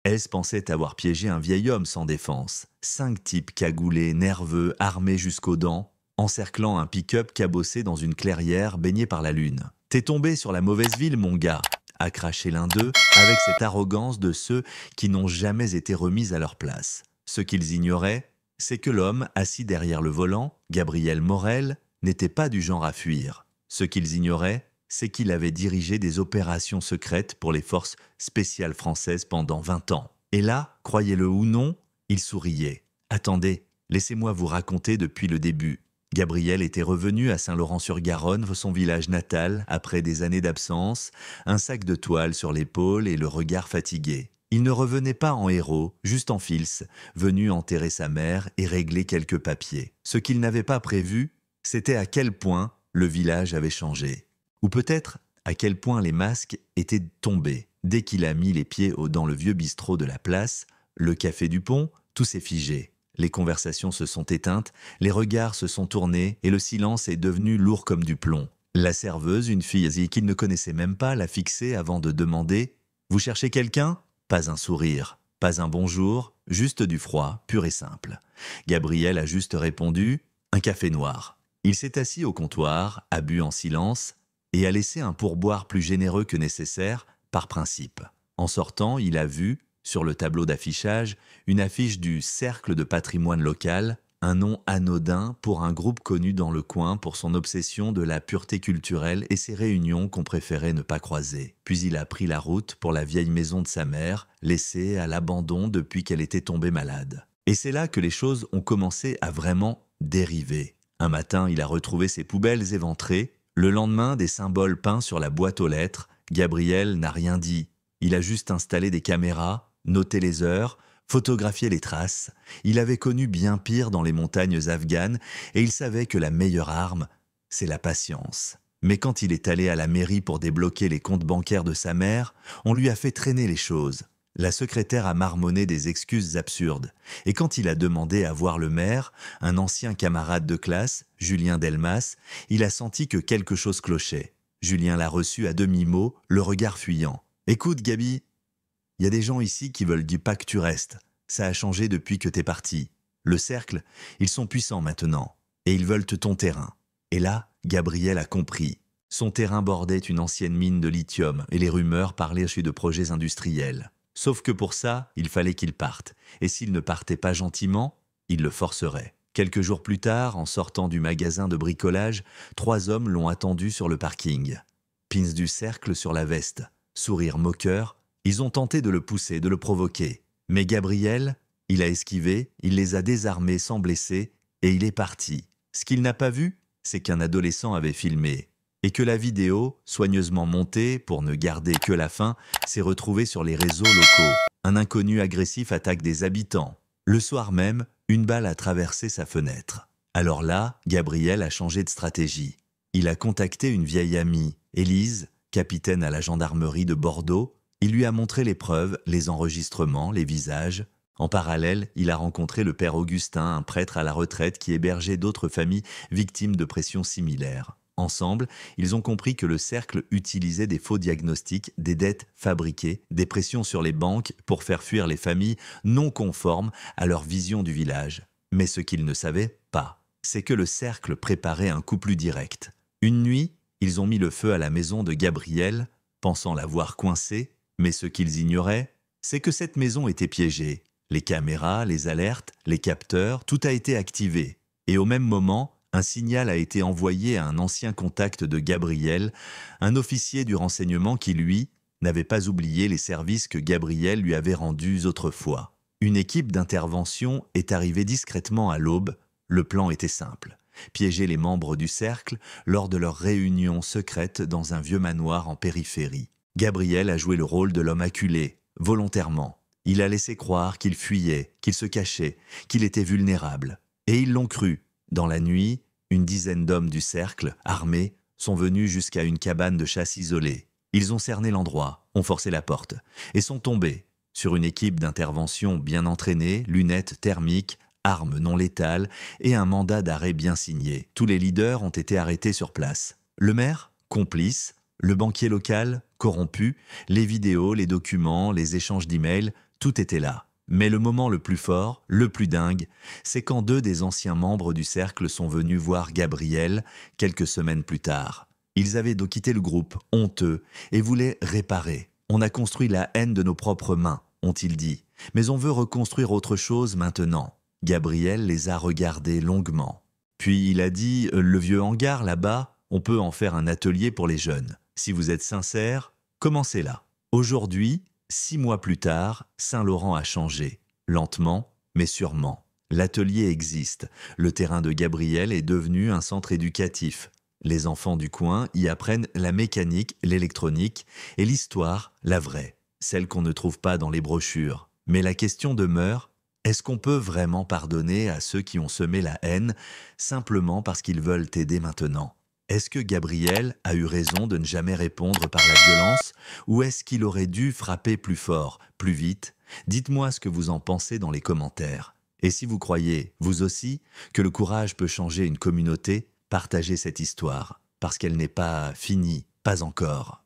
S pensait avoir piégé un vieil homme sans défense. 5 types cagoulés, nerveux, armés jusqu'aux dents, encerclant un pick-up cabossé dans une clairière baignée par la lune. « T'es tombé sur la mauvaise ville, mon gars !» a craché l'un d'eux avec cette arrogance de ceux qui n'ont jamais été remis à leur place. Ce qu'ils ignoraient, c'est que l'homme assis derrière le volant, Gabriel Morel, n'était pas du genre à fuir. Ce qu'ils ignoraient, c'est qu'il avait dirigé des opérations secrètes pour les forces spéciales françaises pendant 20 ans. Et là, croyez-le ou non, il souriait. « Attendez, laissez-moi vous raconter depuis le début. » Gabriel était revenu à Saint-Laurent-sur-Garonne, son village natal, après des années d'absence, un sac de toile sur l'épaule et le regard fatigué. Il ne revenait pas en héros, juste en fils, venu enterrer sa mère et régler quelques papiers. Ce qu'il n'avait pas prévu, c'était à quel point le village avait changé. Ou peut-être à quel point les masques étaient tombés. Dès qu'il a mis les pieds dans le vieux bistrot de la place, le café du pont, tout s'est figé. Les conversations se sont éteintes, les regards se sont tournés et le silence est devenu lourd comme du plomb. La serveuse, une fille qu'il ne connaissait même pas, l'a fixé avant de demander « Vous cherchez quelqu'un ?» Pas un sourire, pas un bonjour, juste du froid, pur et simple. Gabriel a juste répondu « Un café noir ». Il s'est assis au comptoir, a bu en silence et a laissé un pourboire plus généreux que nécessaire, par principe. En sortant, il a vu, sur le tableau d'affichage, une affiche du Cercle de patrimoine local, un nom anodin pour un groupe connu dans le coin pour son obsession de la pureté culturelle et ses réunions qu'on préférait ne pas croiser. Puis il a pris la route pour la vieille maison de sa mère, laissée à l'abandon depuis qu'elle était tombée malade. Et c'est là que les choses ont commencé à vraiment dériver. Un matin, il a retrouvé ses poubelles éventrées. Le lendemain, des symboles peints sur la boîte aux lettres. Gabriel n'a rien dit. Il a juste installé des caméras, noté les heures, photographié les traces. Il avait connu bien pire dans les montagnes afghanes et il savait que la meilleure arme, c'est la patience. Mais quand il est allé à la mairie pour débloquer les comptes bancaires de sa mère, on lui a fait traîner les choses. La secrétaire a marmonné des excuses absurdes. Et quand il a demandé à voir le maire, un ancien camarade de classe, Julien Delmas, il a senti que quelque chose clochait. Julien l'a reçu à demi-mot, le regard fuyant. « Écoute, Gabi, il y a des gens ici qui veulent pas que tu restes. Ça a changé depuis que t'es parti. Le cercle, ils sont puissants maintenant. Et ils veulent ton terrain. » Et là, Gabriel a compris. Son terrain bordait une ancienne mine de lithium et les rumeurs parlaient de projets industriels. Sauf que pour ça, il fallait qu'il parte. Et s'il ne partait pas gentiment, il le forcerait. Quelques jours plus tard, en sortant du magasin de bricolage, 3 hommes l'ont attendu sur le parking. Pins du cercle sur la veste, sourire moqueur, ils ont tenté de le pousser, de le provoquer. Mais Gabriel, il a esquivé, il les a désarmés sans blesser, et il est parti. Ce qu'il n'a pas vu, c'est qu'un adolescent avait filmé, et que la vidéo, soigneusement montée pour ne garder que la fin, s'est retrouvée sur les réseaux locaux. Un inconnu agressif attaque des habitants. Le soir même, une balle a traversé sa fenêtre. Alors là, Gabriel a changé de stratégie. Il a contacté une vieille amie, Élise, capitaine à la gendarmerie de Bordeaux. Il lui a montré les preuves, les enregistrements, les visages. En parallèle, il a rencontré le père Augustin, un prêtre à la retraite qui hébergeait d'autres familles victimes de pressions similaires. Ensemble, ils ont compris que le cercle utilisait des faux diagnostics, des dettes fabriquées, des pressions sur les banques pour faire fuir les familles non conformes à leur vision du village. Mais ce qu'ils ne savaient pas, c'est que le cercle préparait un coup plus direct. Une nuit, ils ont mis le feu à la maison de Gabriel, pensant l'avoir coincé, mais ce qu'ils ignoraient, c'est que cette maison était piégée. Les caméras, les alertes, les capteurs, tout a été activé. Et au même moment, un signal a été envoyé à un ancien contact de Gabriel, un officier du renseignement qui, lui, n'avait pas oublié les services que Gabriel lui avait rendus autrefois. Une équipe d'intervention est arrivée discrètement à l'aube. Le plan était simple. Piéger les membres du cercle lors de leur réunion secrète dans un vieux manoir en périphérie. Gabriel a joué le rôle de l'homme acculé, volontairement. Il a laissé croire qu'il fuyait, qu'il se cachait, qu'il était vulnérable. Et ils l'ont cru. Dans la nuit, une dizaine d'hommes du cercle, armés, sont venus jusqu'à une cabane de chasse isolée. Ils ont cerné l'endroit, ont forcé la porte, et sont tombés sur une équipe d'intervention bien entraînée, lunettes thermiques, armes non létales et un mandat d'arrêt bien signé. Tous les leaders ont été arrêtés sur place. Le maire, complice, Le banquier local, corrompu, les vidéos, les documents, les échanges d'emails, tout était là. Mais le moment le plus fort, le plus dingue, c'est quand 2 des anciens membres du cercle sont venus voir Gabriel quelques semaines plus tard. Ils avaient donc quitté le groupe, honteux, et voulaient réparer. On a construit la haine de nos propres mains, ont-ils dit. Mais on veut reconstruire autre chose maintenant. Gabriel les a regardés longuement. Puis il a dit, le vieux hangar là-bas, on peut en faire un atelier pour les jeunes. Si vous êtes sincères, commencez là. Aujourd'hui, 6 mois plus tard, Saint-Laurent a changé. Lentement, mais sûrement. L'atelier existe. Le terrain de Gabriel est devenu un centre éducatif. Les enfants du coin y apprennent la mécanique, l'électronique et l'histoire, la vraie, celle qu'on ne trouve pas dans les brochures. Mais la question demeure, est-ce qu'on peut vraiment pardonner à ceux qui ont semé la haine simplement parce qu'ils veulent t'aider maintenant? Est-ce que Gabriel a eu raison de ne jamais répondre par la violence ou est-ce qu'il aurait dû frapper plus fort, plus vite? Dites-moi ce que vous en pensez dans les commentaires. Et si vous croyez, vous aussi, que le courage peut changer une communauté, partagez cette histoire, parce qu'elle n'est pas finie, pas encore.